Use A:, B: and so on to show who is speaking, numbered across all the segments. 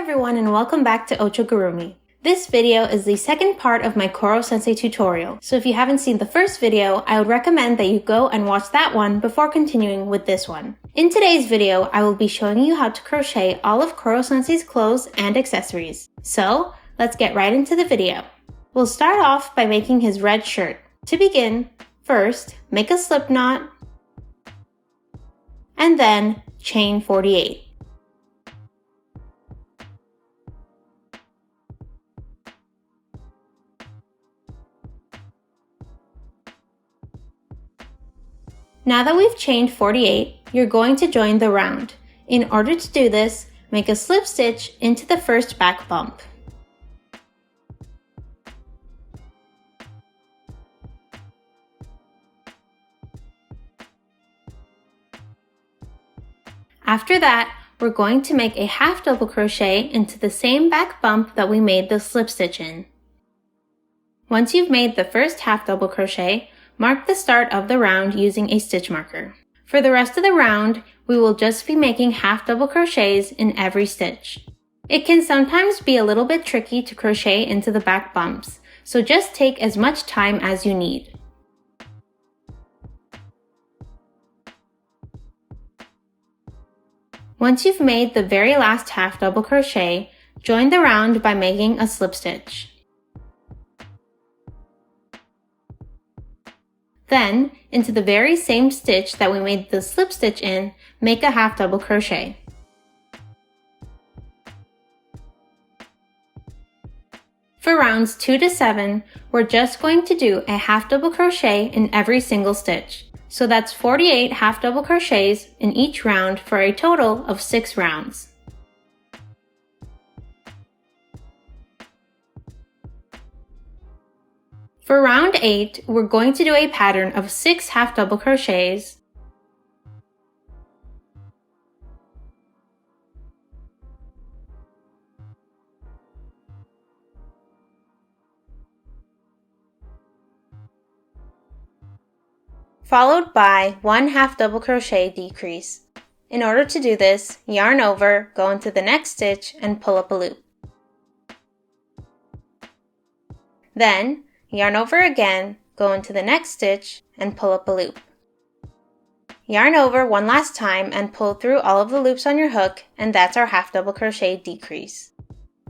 A: everyone and welcome back to Ochogurumi. This video is the second part of my Koro Sensei tutorial, so if you haven't seen the first video, I would recommend that you go and watch that one before continuing with this one. In today's video, I will be showing you how to crochet all of Koro Sensei's clothes and accessories. So, let's get right into the video. We'll start off by making his red shirt. To begin, first, make a slip knot, and then chain 48. Now that we've chained 48, you're going to join the round. In order to do this, make a slip stitch into the first back bump. After that, we're going to make a half double crochet into the same back bump that we made the slip stitch in. Once you've made the first half double crochet, mark the start of the round using a stitch marker. For the rest of the round, we will just be making half double crochets in every stitch. It can sometimes be a little bit tricky to crochet into the back bumps, so just take as much time as you need. Once you've made the very last half double crochet, join the round by making a slip stitch. Then, into the very same stitch that we made the slip stitch in, make a half double crochet. For rounds 2 to 7, we're just going to do a half double crochet in every single stitch. So that's 48 half double crochets in each round for a total of 6 rounds. For round 8, we're going to do a pattern of 6 half double crochets, followed by 1 half double crochet decrease. In order to do this, yarn over, go into the next stitch, and pull up a loop. Then, yarn over again, go into the next stitch, and pull up a loop. Yarn over one last time and pull through all of the loops on your hook, and that's our half double crochet decrease.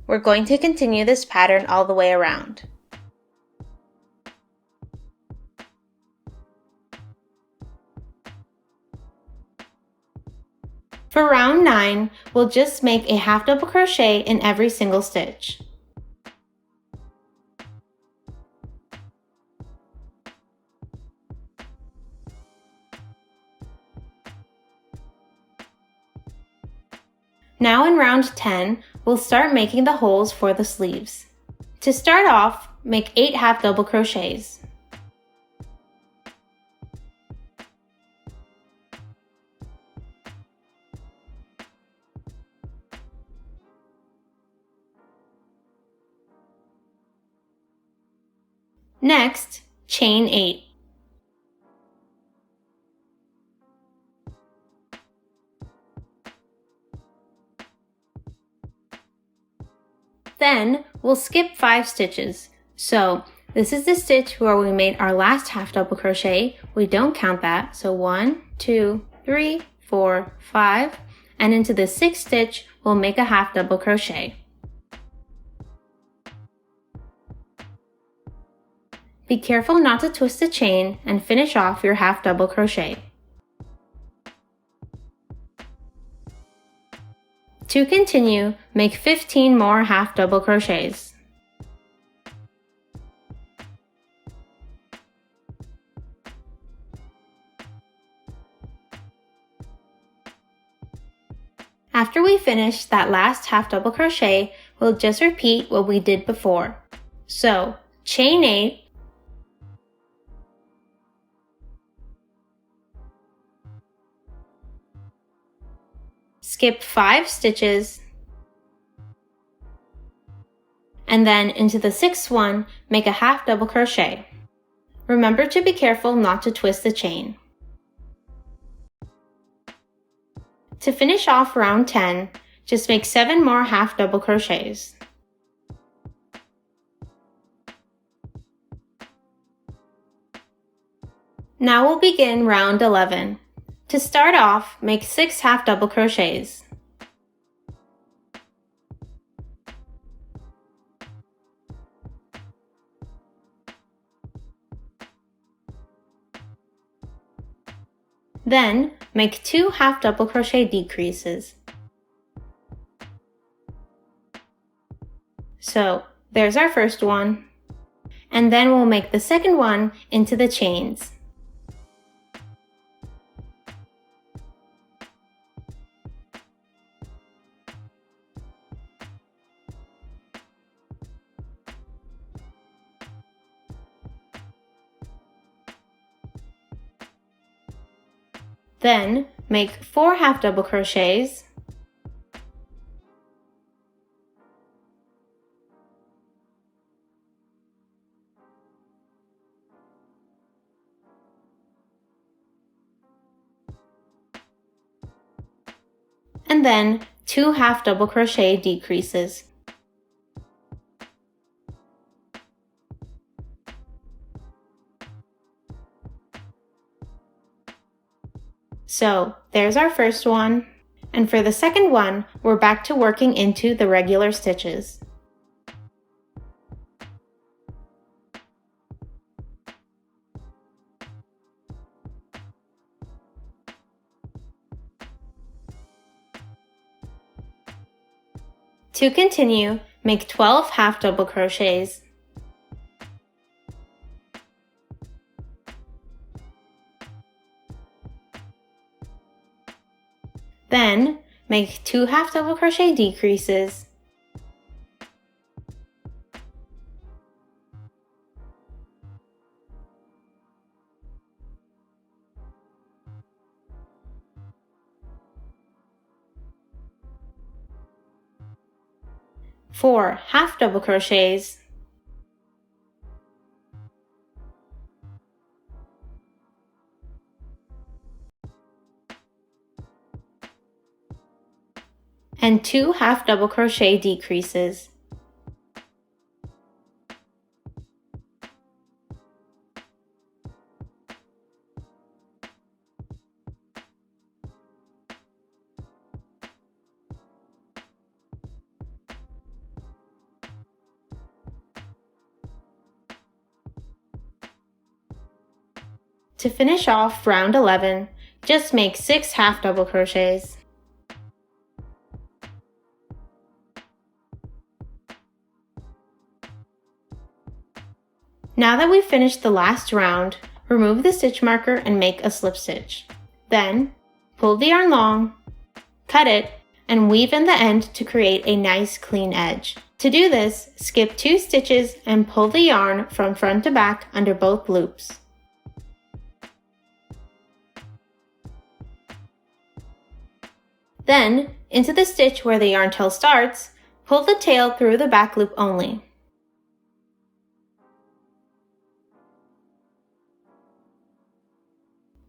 A: We're going to continue this pattern all the way around. For round 9, we'll just make a half double crochet in every single stitch. Now in round 10, we'll start making the holes for the sleeves. To start off, make 8 half double crochets. Next, chain 8. Then, we'll skip 5 stitches. So, this is the stitch where we made our last half double crochet. We don't count that, so 1, 2, 3, 4, 5, and into the 6th stitch, we'll make a half double crochet. Be careful not to twist the chain and finish off your half double crochet. To continue, make 15 more half double crochets. After we finish that last half double crochet, we'll just repeat what we did before. So, chain 8, skip 5 stitches, and then into the 6th one, make a half double crochet. Remember to be careful not to twist the chain. To finish off round 10, just make 7 more half double crochets. Now we'll begin round 11. To start off, make 6 half double crochets. Then, make 2 half double crochet decreases. So, there's our first one. And then we'll make the second one into the chains. Then, make 4 half double crochets, and then 2 half double crochet decreases. So, there's our first one, and for the second one, we're back to working into the regular stitches. To continue, make 12 half double crochets. Then, make 2 half double crochet decreases. Four half double crochets. And 2 half double crochet decreases. To finish off round 11, just make 6 half double crochets. Now that we've finished the last round, remove the stitch marker and make a slip stitch. Then, pull the yarn long, cut it, and weave in the end to create a nice clean edge. To do this, skip 2 stitches and pull the yarn from front to back under both loops. Then, into the stitch where the yarn tail starts, pull the tail through the back loop only.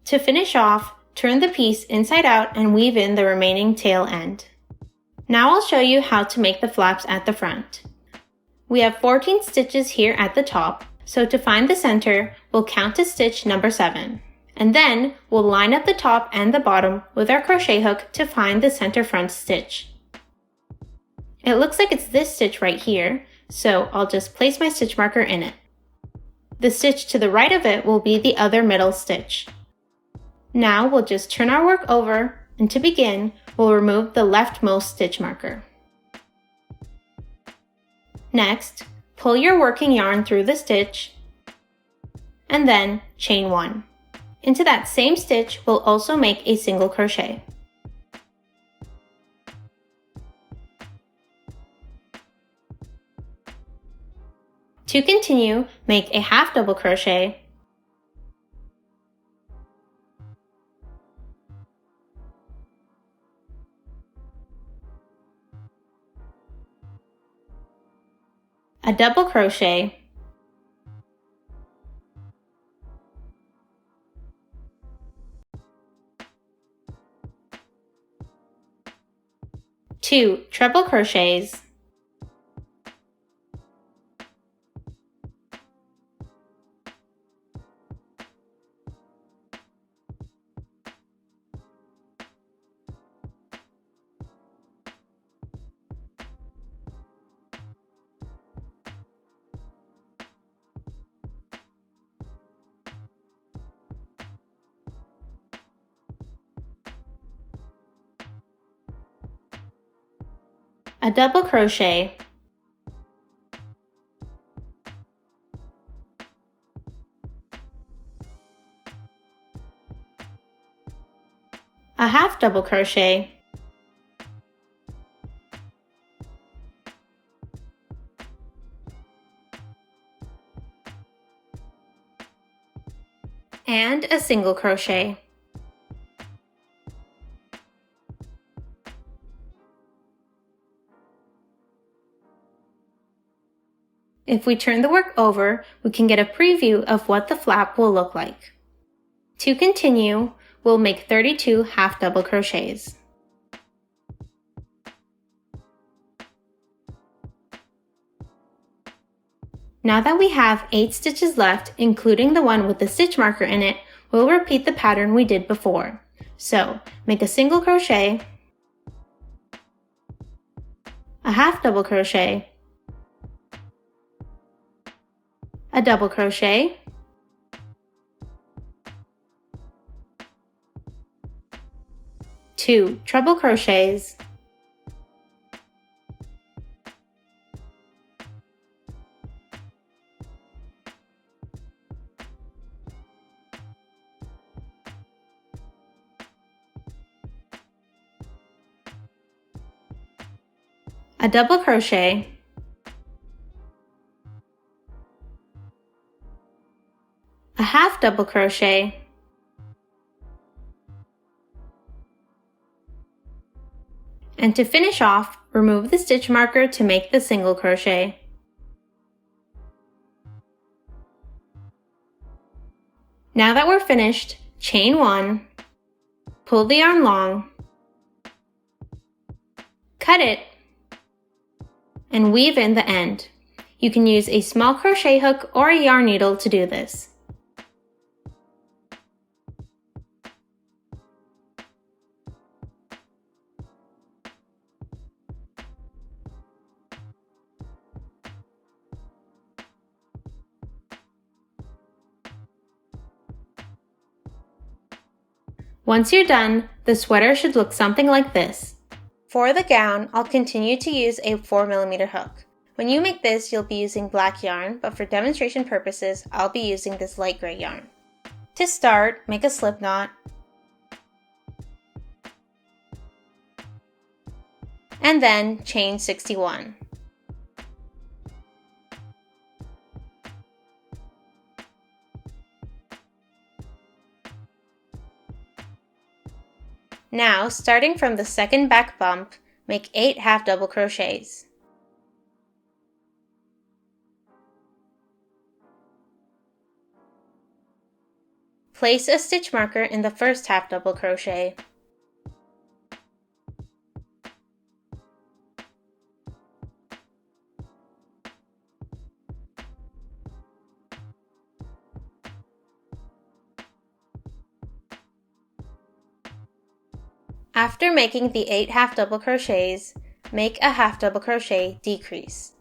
A: To finish off, turn the piece inside out and weave in the remaining tail end. Now I'll show you how to make the flaps at the front. We have 14 stitches here at the top, so to find the center, we'll count to stitch number 7. And then we'll line up the top and the bottom with our crochet hook to find the center front stitch. It looks like it's this stitch right here, so I'll just place my stitch marker in it. The stitch to the right of it will be the other middle stitch. Now we'll just turn our work over, and to begin, we'll remove the leftmost stitch marker. Next, pull your working yarn through the stitch, and then chain 1. Into that same stitch, we'll also make a single crochet. To continue, make a half double crochet, a double crochet, 2 treble crochets, a double crochet, a half double crochet, and a single crochet. If we turn the work over, we can get a preview of what the flap will look like. To continue, we'll make 32 half double crochets. Now that we have 8 stitches left, including the one with the stitch marker in it, we'll repeat the pattern we did before. So, make a single crochet, a half double crochet, a double crochet, two treble crochets, a double crochet, a half double crochet, and to finish off, remove the stitch marker to make the single crochet. Now that we're finished, chain 1, pull the yarn long, cut it, and weave in the end. You can use a small crochet hook or a yarn needle to do this. Once you're done, the sweater should look something like this. For the gown, I'll continue to use a 4mm hook. When you make this, you'll be using black yarn, but for demonstration purposes, I'll be using this light gray yarn. To start, make a slip knot, and then chain 61. Now, starting from the second back bump, make 8 half double crochets. Place a stitch marker in the first half double crochet. After making the 8 half double crochets, make a half double crochet decrease.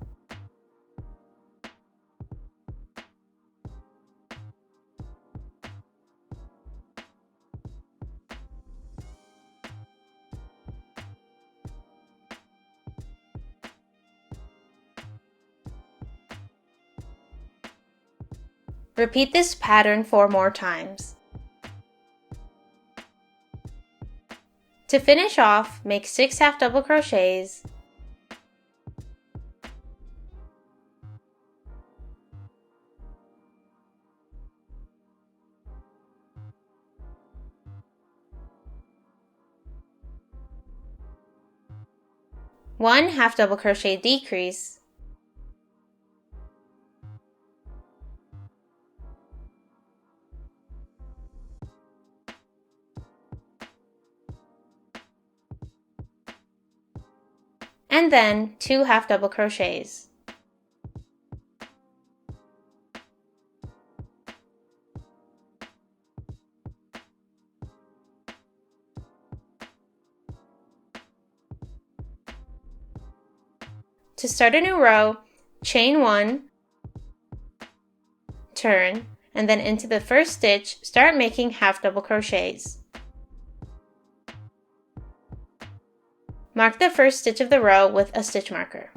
A: Repeat this pattern 4 more times. To finish off, make 6 half double crochets, one half double crochet decrease, and then 2 half double crochets. To start a new row, chain 1, turn, and then into the first stitch, start making half double crochets. Mark the first stitch of the row with a stitch marker.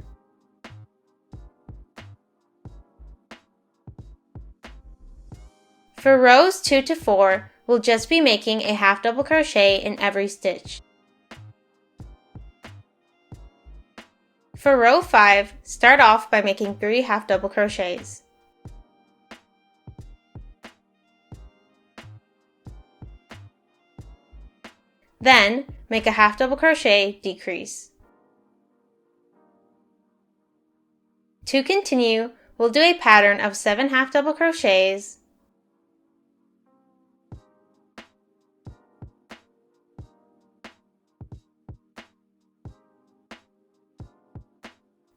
A: For rows 2 to 4, we'll just be making a half double crochet in every stitch. For row 5, start off by making 3 half double crochets. Then, make a half double crochet decrease. To continue, we'll do a pattern of 7 half double crochets,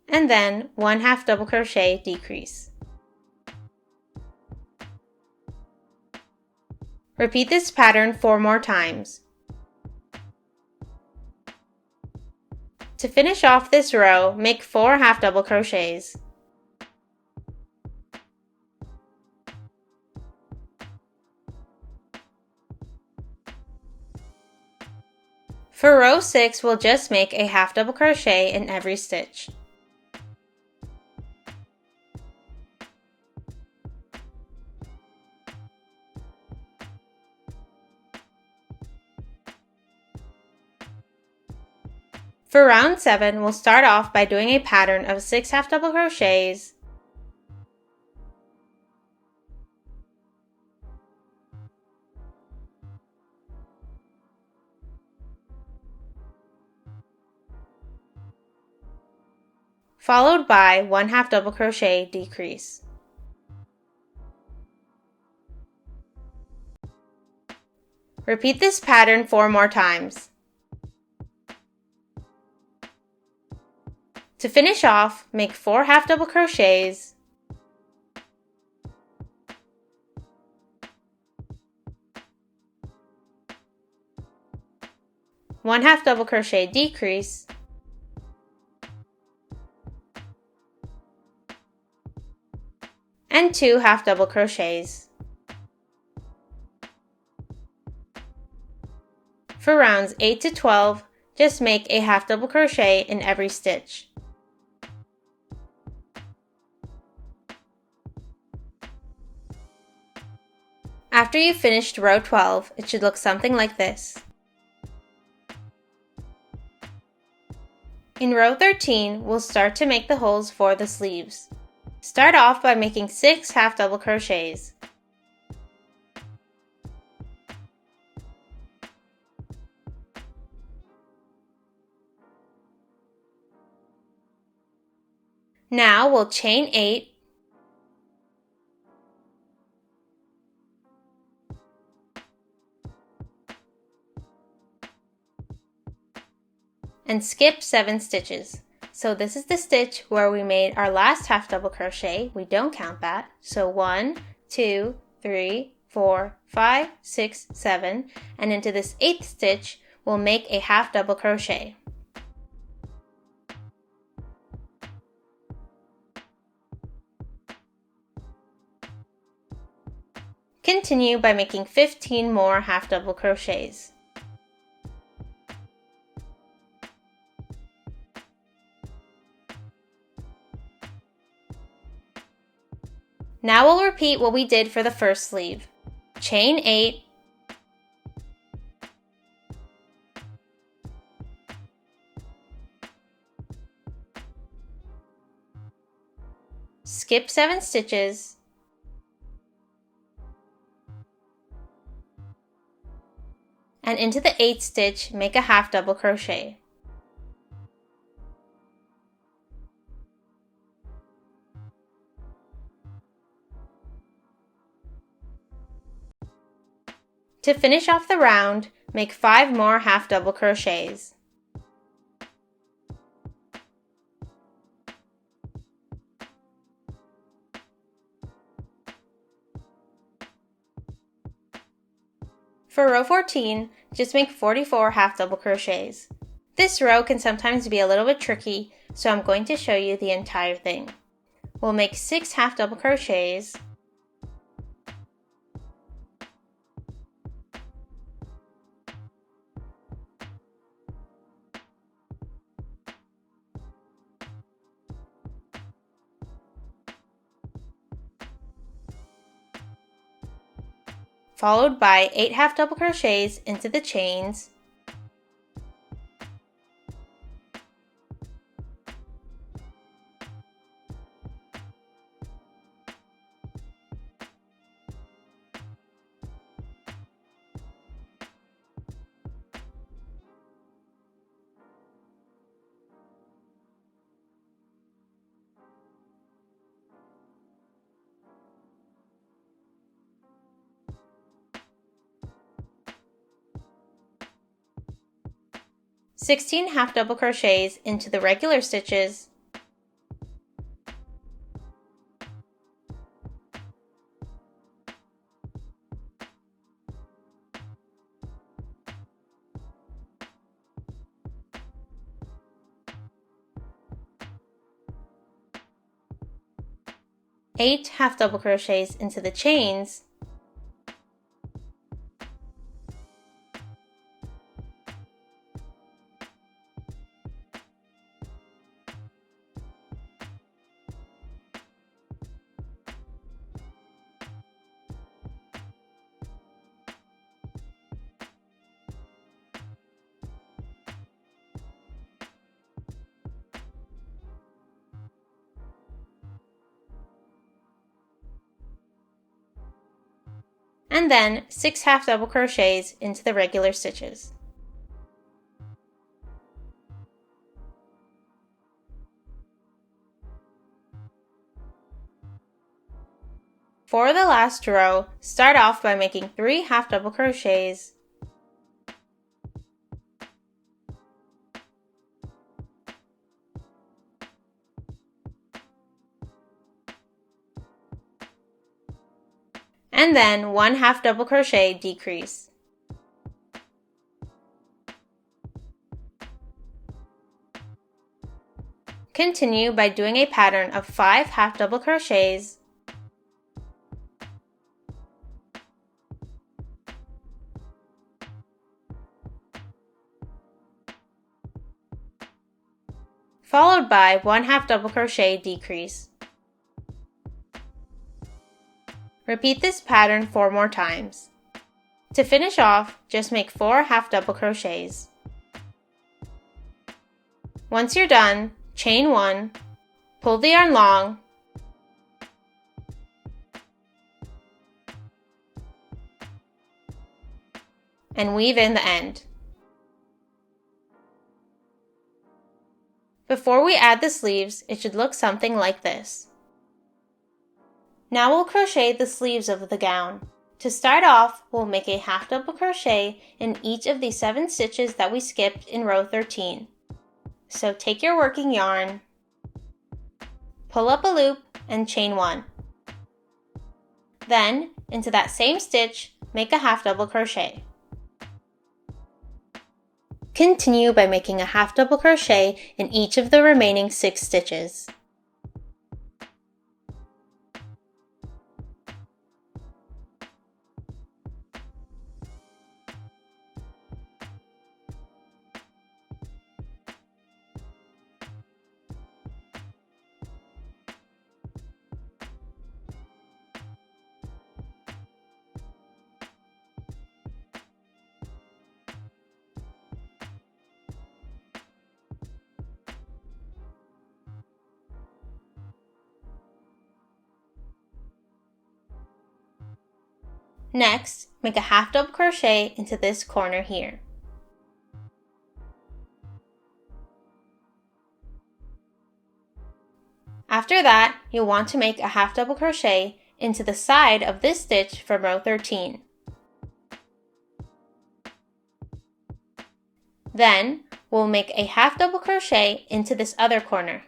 A: and then 1 half double crochet decrease. Repeat this pattern 4 more times. To finish off this row, make 4 half double crochets. For row 6, we'll just make a half double crochet in every stitch. For round 7, we'll start off by doing a pattern of 6 half double crochets, followed by 1 half double crochet decrease. Repeat this pattern 4 more times. To finish off, make 4 half double crochets, one half double crochet decrease, and 2 half double crochets. For rounds 8 to 12, just make a half double crochet in every stitch. After you've finished row 12, it should look something like this. In row 13, we'll start to make the holes for the sleeves. Start off by making 6 half double crochets. Now we'll chain 8, and skip 7 stitches. So this is the stitch where we made our last half double crochet. We don't count that. So 1, 2, 3, 4, 5, 6, 7, and into this 8th stitch, we'll make a half double crochet. Continue by making 15 more half double crochets. Now we'll repeat what we did for the first sleeve. Chain 8, skip 7 stitches, and into the 8th stitch, make a half double crochet. To finish off the round, make 5 more half double crochets. For row 14, just make 44 half double crochets. This row can sometimes be a little bit tricky, so I'm going to show you the entire thing. We'll make 6 half double crochets, followed by 8 half double crochets into the chains, (16 half double crochets into the regular stitches), (8 half double crochets into the chains), and then 6 half double crochets into the regular stitches. For the last row, start off by making 3 half double crochets, and then 1 half double crochet decrease. Continue by doing a pattern of 5 half double crochets, followed by 1 half double crochet decrease. Repeat this pattern 4 more times. To finish off, just make 4 half double crochets. Once you're done, chain 1, pull the yarn long, and weave in the end. Before we add the sleeves, it should look something like this. Now we'll crochet the sleeves of the gown. To start off, we'll make a half double crochet in each of the 7 stitches that we skipped in row 13. So take your working yarn, pull up a loop, and chain 1. Then, into that same stitch, make a half double crochet. Continue by making a half double crochet in each of the remaining 6 stitches. Next, make a half double crochet into this corner here. After that, you'll want to make a half double crochet into the side of this stitch from row 13. Then, we'll make a half double crochet into this other corner.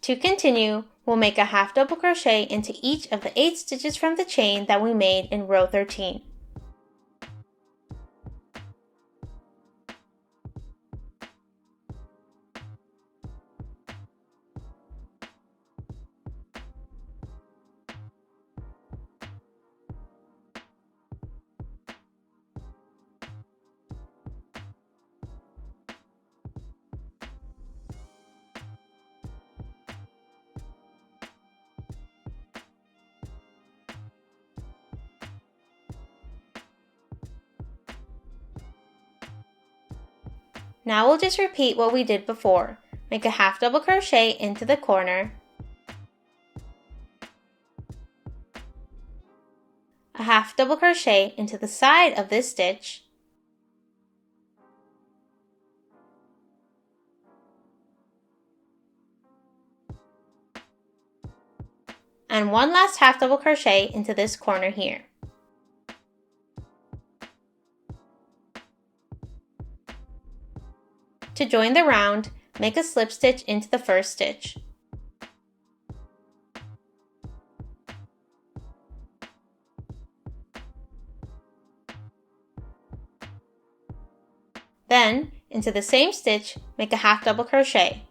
A: To continue, We'll make a half double crochet into each of the 8 stitches from the chain that we made in row 13. Now we'll just repeat what we did before. Make a half double crochet into the corner, a half double crochet into the side of this stitch, and one last half double crochet into this corner here. To join the round, make a slip stitch into the first stitch. Then, into the same stitch, make a half double crochet.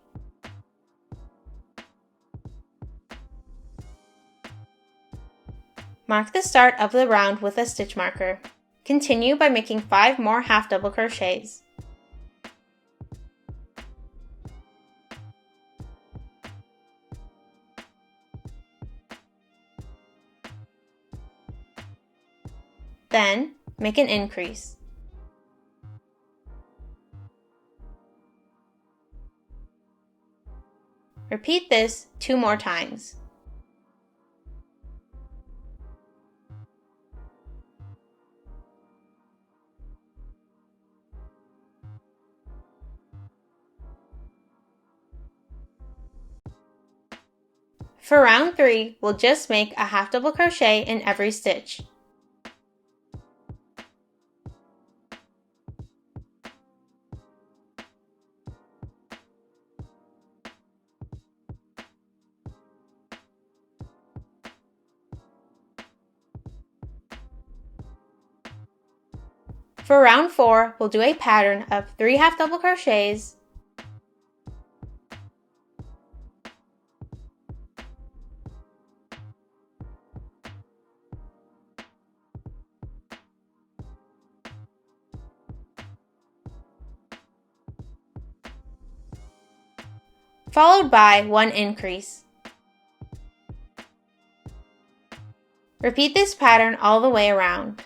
A: Mark the start of the round with a stitch marker. Continue by making 5 more half double crochets. Then, make an increase. Repeat this 2 more times. For round 3, we'll just make a half double crochet in every stitch. For round 4, we'll do a pattern of 3 half double crochets, followed by 1 increase. Repeat this pattern all the way around.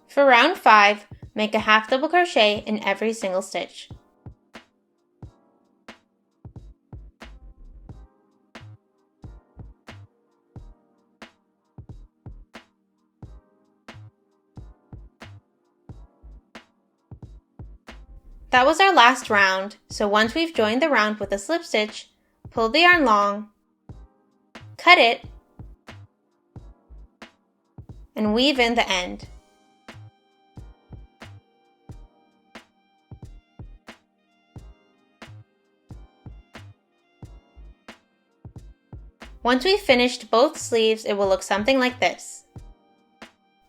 A: For round 5, make a half double crochet in every single stitch. That was our last round, so once we've joined the round with a slip stitch, pull the yarn long, cut it, and weave in the end. Once we've finished both sleeves, it will look something like this.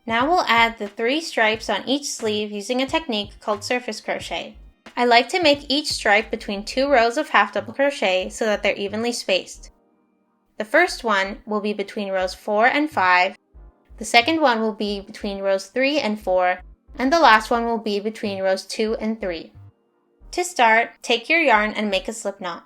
A: Now we'll add the 3 stripes on each sleeve using a technique called surface crochet. I like to make each stripe between 2 rows of half double crochet so that they're evenly spaced. The first one will be between rows 4 and 5, the second one will be between rows 3 and 4, and the last one will be between rows 2 and 3. To start, take your yarn and make a slip knot.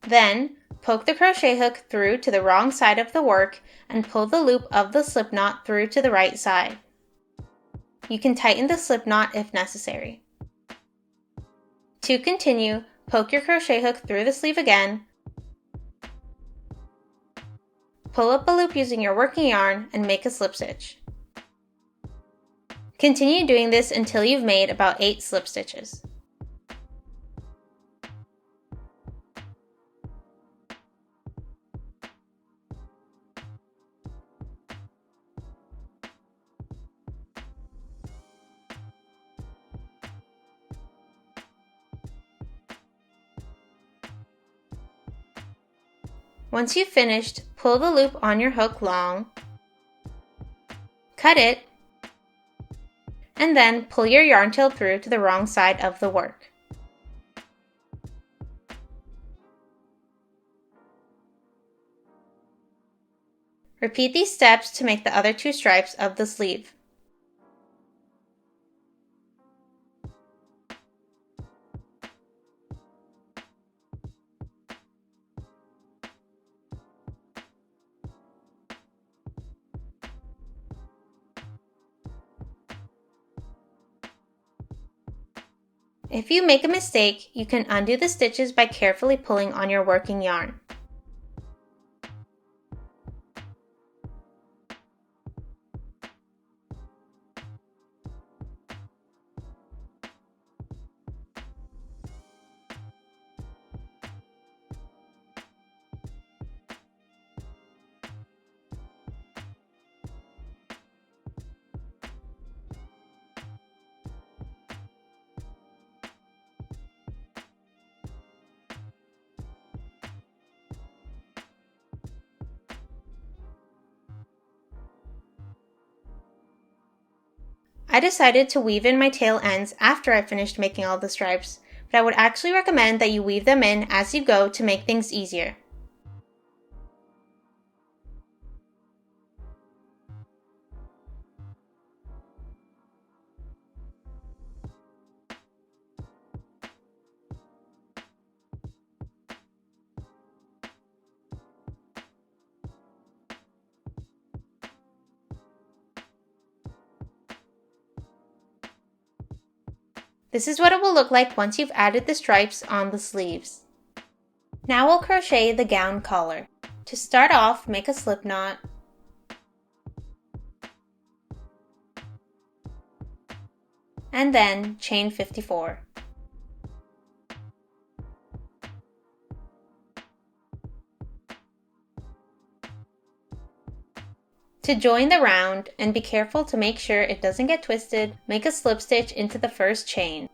A: Then, poke the crochet hook through to the wrong side of the work and pull the loop of the slip knot through to the right side. You can tighten the slip knot if necessary. To continue, poke your crochet hook through the sleeve again, pull up a loop using your working yarn, and make a slip stitch. Continue doing this until you've made about 8 slip stitches. Once you've finished, pull the loop on your hook long, cut it, and then pull your yarn tail through to the wrong side of the work. Repeat these steps to make the other 2 stripes of the sleeve. If you make a mistake, you can undo the stitches by carefully pulling on your working yarn. I decided to weave in my tail ends after I finished making all the stripes, but I would actually recommend that you weave them in as you go to make things easier. This is what it will look like once you've added the stripes on the sleeves. Now we'll crochet the gown collar. To start off, make a slip knot, and then chain 54. To join the round, and be careful to make sure it doesn't get twisted, make a slip stitch into the first chain.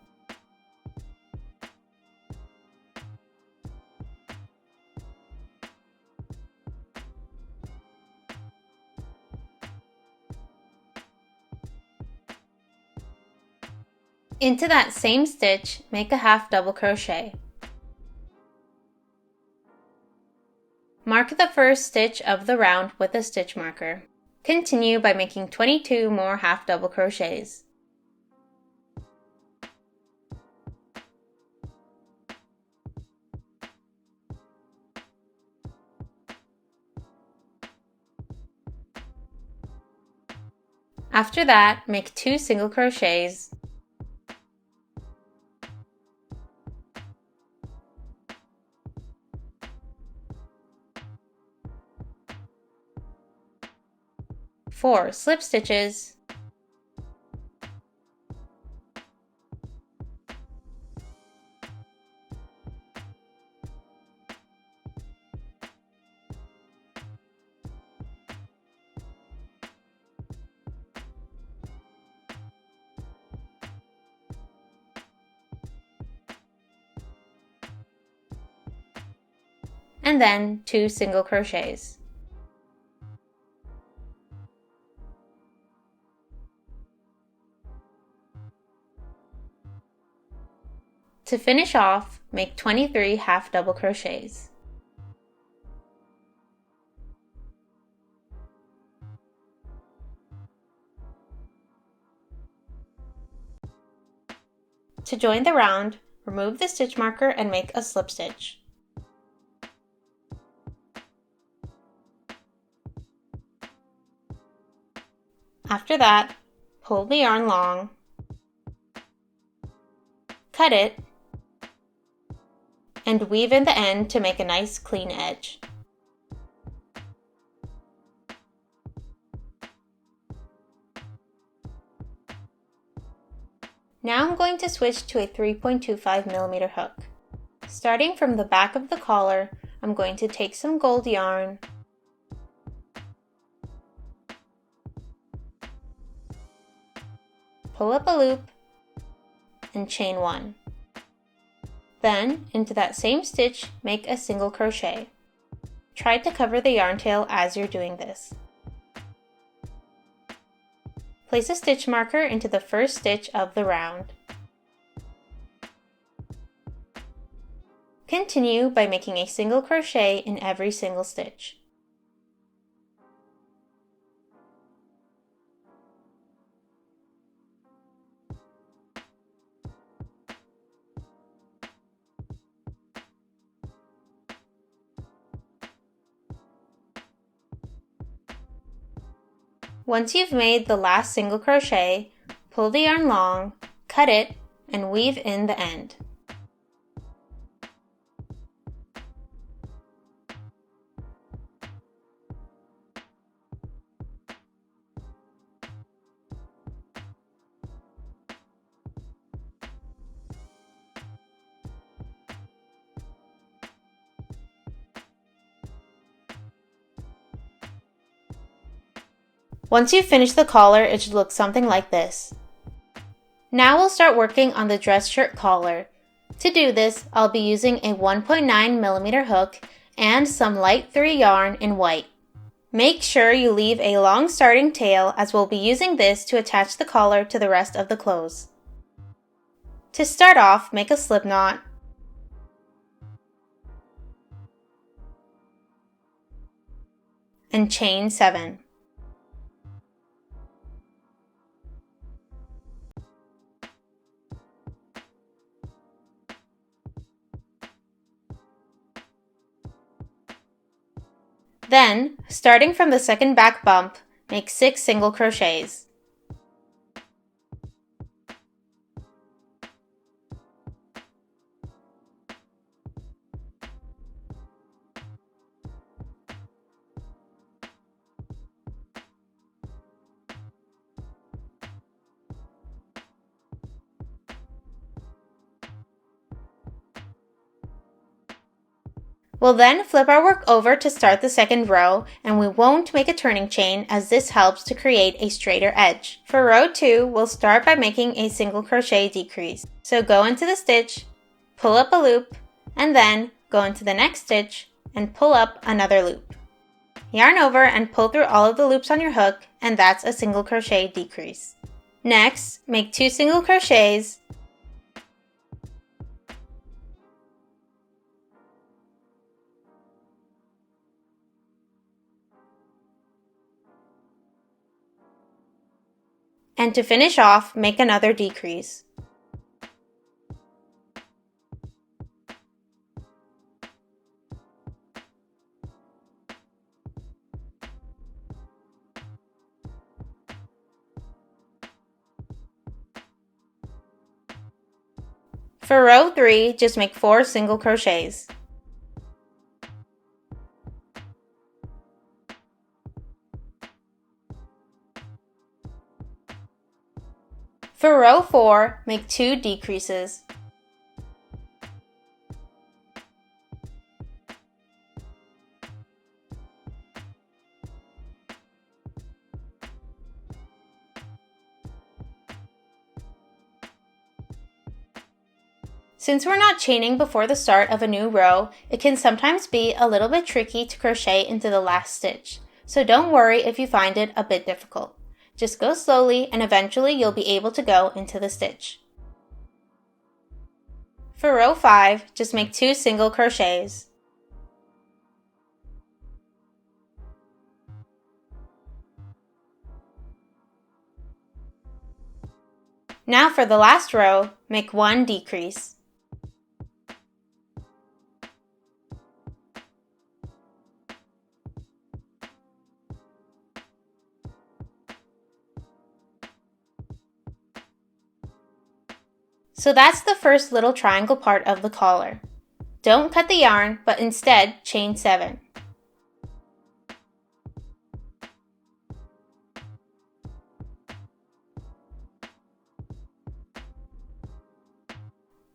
A: Into that same stitch, make a half double crochet. Mark the first stitch of the round with a stitch marker. Continue by making 22 more half double crochets. After that, make 2 single crochets, four slip stitches, and then 2 single crochets. To finish off, make 23 half double crochets. To join the round, remove the stitch marker and make a slip stitch. After that, pull the yarn long, cut it, and weave in the end to make a nice clean edge. Now I'm going to switch to a 3.25mm hook. Starting from the back of the collar, I'm going to take some gold yarn, pull up a loop, and chain 1. Then, into that same stitch, make a single crochet. Try to cover the yarn tail as you're doing this. Place a stitch marker into the first stitch of the round. Continue by making a single crochet in every single stitch. Once you've made the last single crochet, pull the yarn long, cut it, and weave in the end. Once you've finished the collar, it should look something like this. Now we'll start working on the dress shirt collar. To do this, I'll be using a 1.9mm hook and some light 3 yarn in white. Make sure you leave a long starting tail, as we'll be using this to attach the collar to the rest of the clothes. To start off, make a slip knot, and chain 7. Then, starting from the second back bump, make 6 single crochets. We'll then flip our work over to start the second row, and we won't make a turning chain, as this helps to create a straighter edge. For row 2, we'll start by making a single crochet decrease. So go into the stitch, pull up a loop, and then go into the next stitch and pull up another loop. Yarn over and pull through all of the loops on your hook, and that's a single crochet decrease. Next, make 2 single crochets, and to finish off, make another decrease. For row 3, just make 4 single crochets. For row 4, make 2 decreases. Since we're not chaining before the start of a new row, it can sometimes be a little bit tricky to crochet into the last stitch, so don't worry if you find it a bit difficult. Just go slowly and eventually you'll be able to go into the stitch. For row 5, just make 2 single crochets. Now for the last row, make 1 decrease. So that's the first little triangle part of the collar. Don't cut the yarn, but instead chain 7.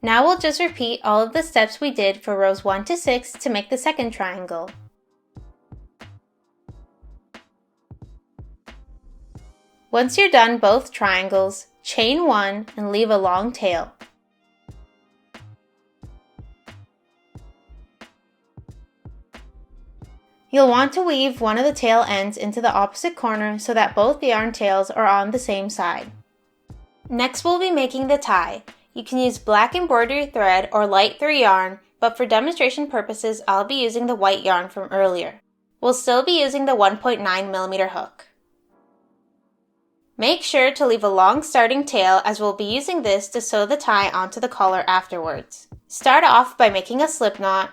A: Now we'll just repeat all of the steps we did for rows 1 to 6 to make the second triangle. Once you're done both triangles, chain 1 and leave a long tail. You'll want to weave one of the tail ends into the opposite corner so that both the yarn tails are on the same side. Next we'll be making the tie. You can use black embroidery thread or light 3 yarn, but for demonstration purposes I'll be using the white yarn from earlier. We'll still be using the 1.9mm hook. Make sure to leave a long starting tail as we'll be using this to sew the tie onto the collar afterwards. Start off by making a slip knot,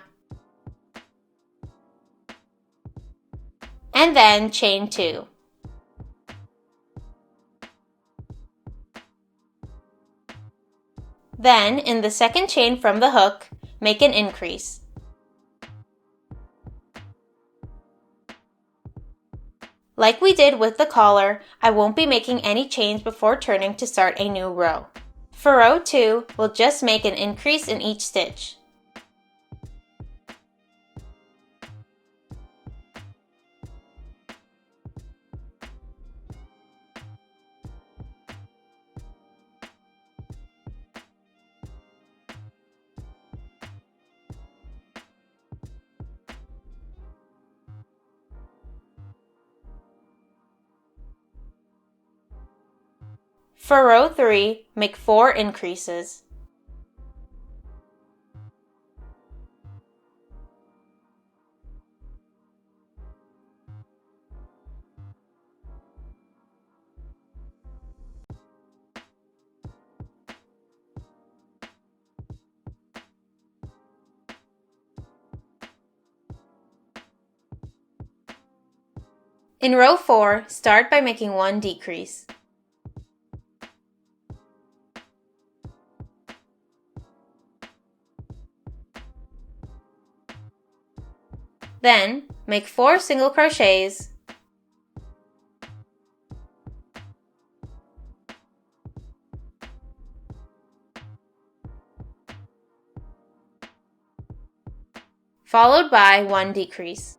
A: and then chain 2. Then, in the second chain from the hook, make an increase. Like we did with the collar, I won't be making any chains before turning to start a new row. For row 2, we'll just make an increase in each stitch. For row 3, make 4 increases. In row 4, start by making 1 decrease. Then, make 4 single crochets, followed by 1 decrease.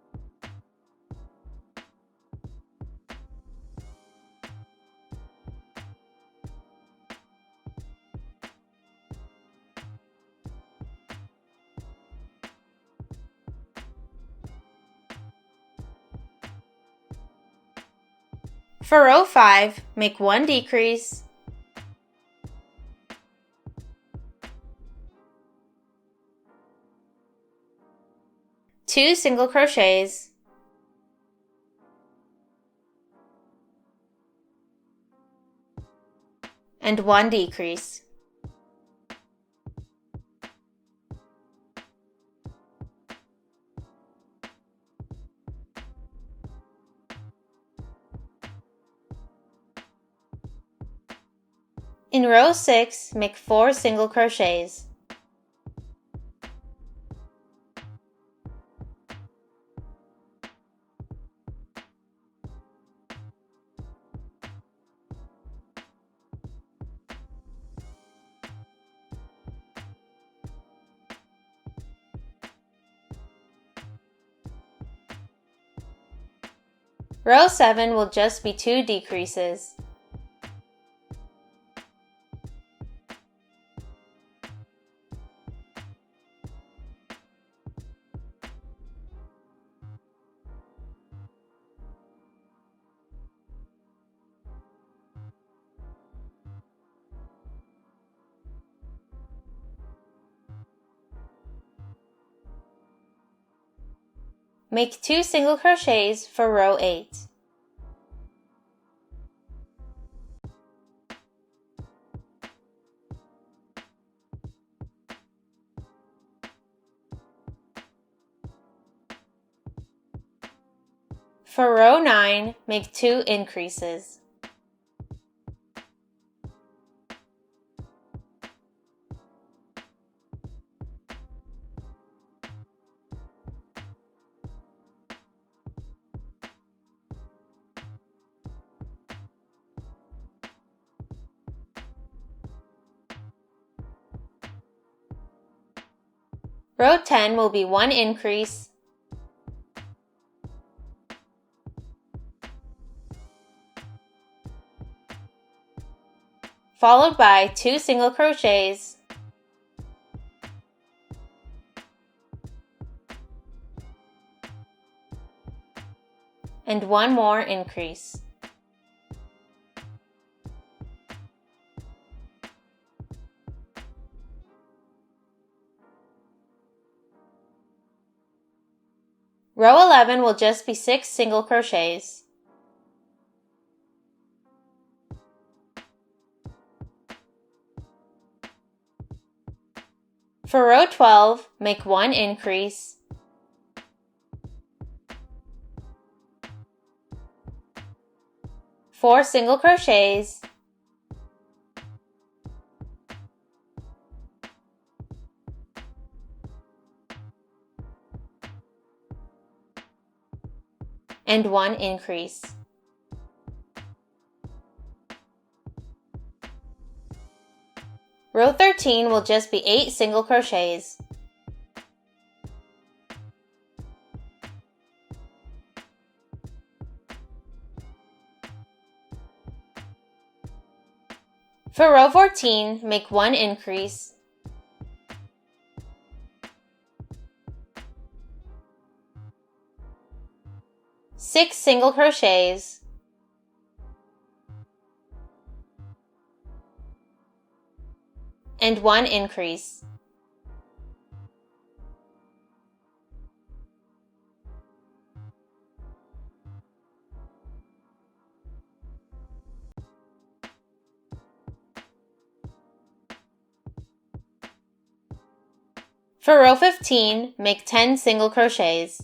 A: For row 5, make 1 decrease, two single crochets, and 1 decrease. In row 6, make 4 single crochets. Row 7 will just be 2 decreases. Make 2 single crochets for row 8. For row 9, make 2 increases. Row 10 will be 1 increase, followed by 2 single crochets, and 1 more increase. Row 11 will just be 6 single crochets. For row 12, make 1 increase, four single crochets, and 1 increase. Row 13 will just be 8 single crochets. For row 14, make 1 increase, six single crochets, and 1 increase. For row 15, make 10 single crochets.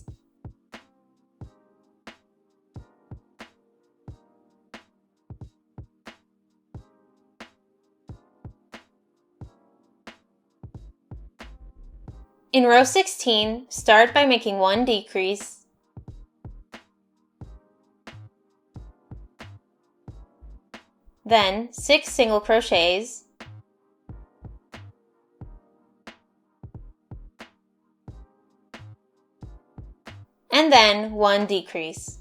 A: In row 16, start by making 1 decrease, then 6 single crochets, and then 1 decrease.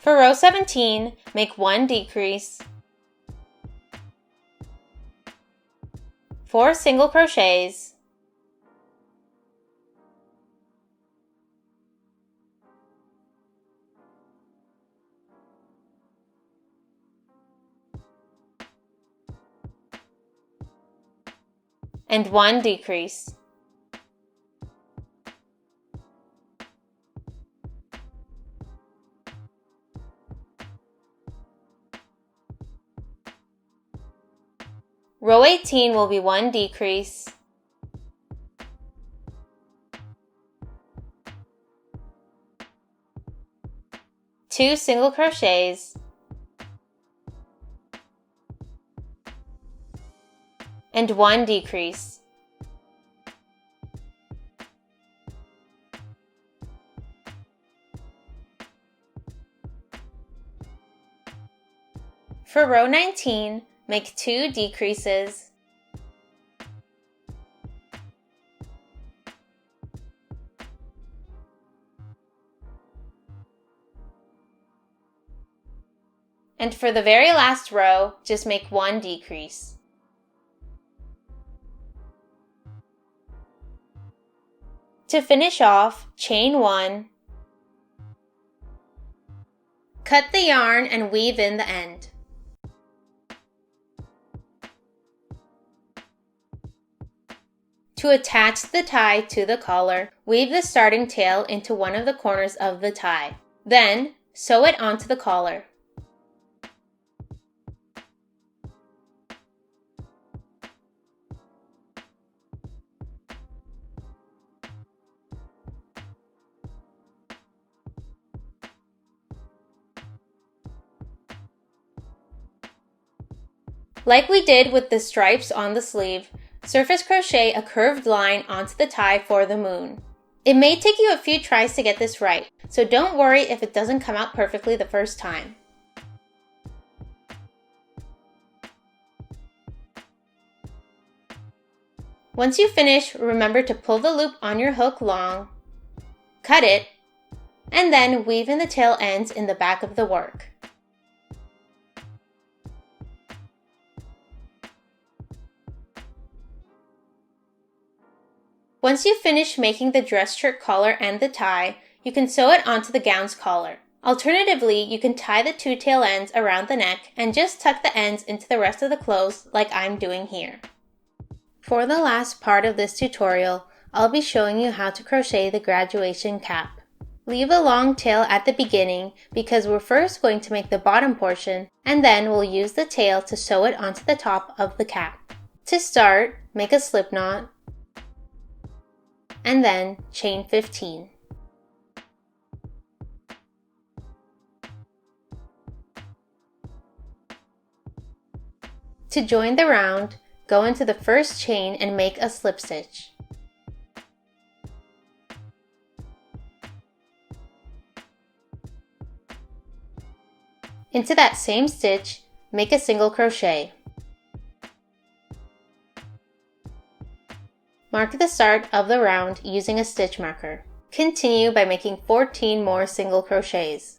A: For row 17, make 1 decrease, 4 single crochets, and 1 decrease. Row 18 will be 1 decrease, two single crochets, and 1 decrease. For row 19, make 2 decreases, and for the very last row, just make 1 decrease. To finish off, chain 1, cut the yarn and weave in the end. To attach the tie to the collar, weave the starting tail into one of the corners of the tie. Then, sew it onto the collar. Like we did with the stripes on the sleeve, surface crochet a curved line onto the tie for the moon. It may take you a few tries to get this right, so don't worry if it doesn't come out perfectly the first time. Once you finish, remember to pull the loop on your hook long, cut it, and then weave in the tail ends in the back of the work. Once you finish making the dress shirt collar and the tie, you can sew it onto the gown's collar. Alternatively, you can tie the two tail ends around the neck and just tuck the ends into the rest of the clothes like I'm doing here. For the last part of this tutorial, I'll be showing you how to crochet the graduation cap. Leave a long tail at the beginning because we're first going to make the bottom portion and then we'll use the tail to sew it onto the top of the cap. To start, make a slip knot and then chain 15. To join the round, go into the first chain and make a slip stitch. Into that same stitch, make a single crochet. Mark the start of the round using a stitch marker. Continue by making 14 more single crochets.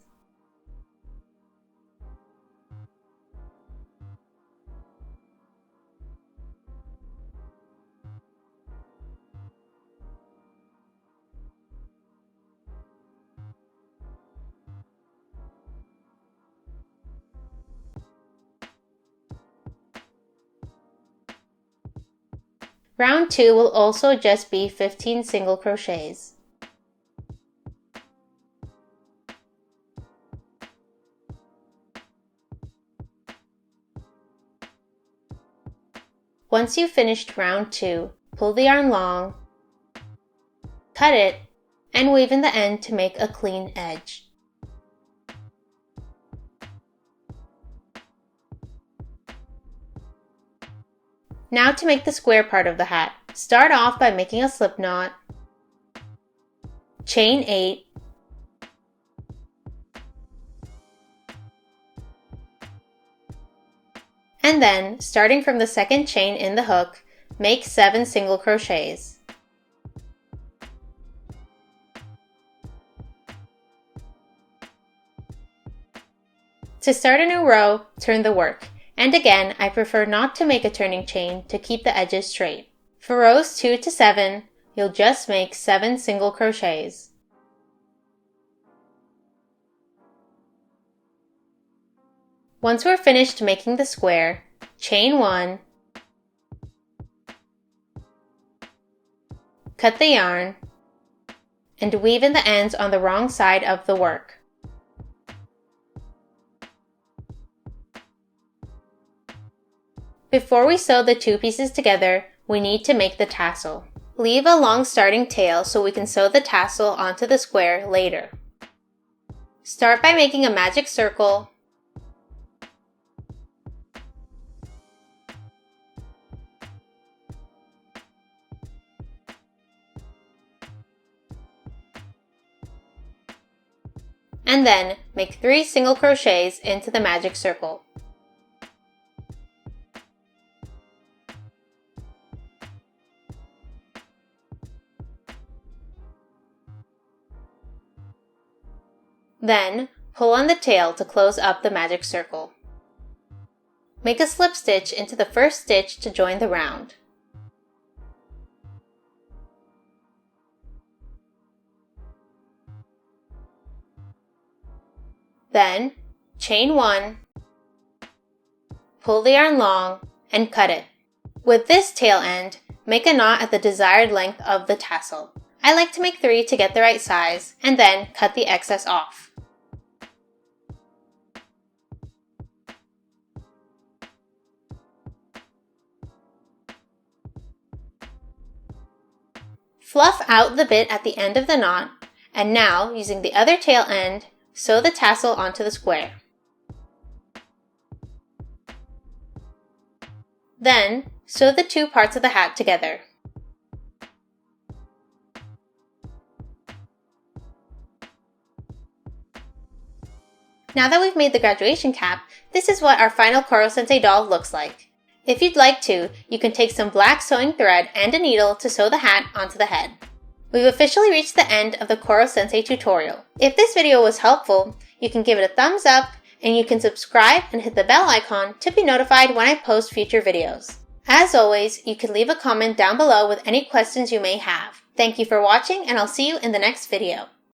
A: Round 2 will also just be 15 single crochets. Once you've finished round 2, pull the yarn long, cut it, and weave in the end to make a clean edge. Now to make the square part of the hat. Start off by making a slip knot, chain 8, and then, starting from the second chain in the hook, make 7 single crochets. To start a new row, turn the work. And again, I prefer not to make a turning chain to keep the edges straight. For rows 2 to 7, you'll just make 7 single crochets. Once we're finished making the square, chain 1, cut the yarn, and weave in the ends on the wrong side of the work. Before we sew the two pieces together, we need to make the tassel. Leave a long starting tail so we can sew the tassel onto the square later. Start by making a magic circle, and then make 3 single crochets into the magic circle. Then, pull on the tail to close up the magic circle. Make a slip stitch into the first stitch to join the round. Then, chain 1, pull the yarn long, and cut it. With this tail end, make a knot at the desired length of the tassel. I like to make 3 to get the right size, and then cut the excess off. Fluff out the bit at the end of the knot, and now, using the other tail end, sew the tassel onto the square. Then, sew the two parts of the hat together. Now that we've made the graduation cap, this is what our final Koro Sensei doll looks like. If you'd like to, you can take some black sewing thread and a needle to sew the hat onto the head. We've officially reached the end of the Koro Sensei tutorial. If this video was helpful, you can give it a thumbs up and you can subscribe and hit the bell icon to be notified when I post future videos. As always, you can leave a comment down below with any questions you may have. Thank you for watching and I'll see you in the next video.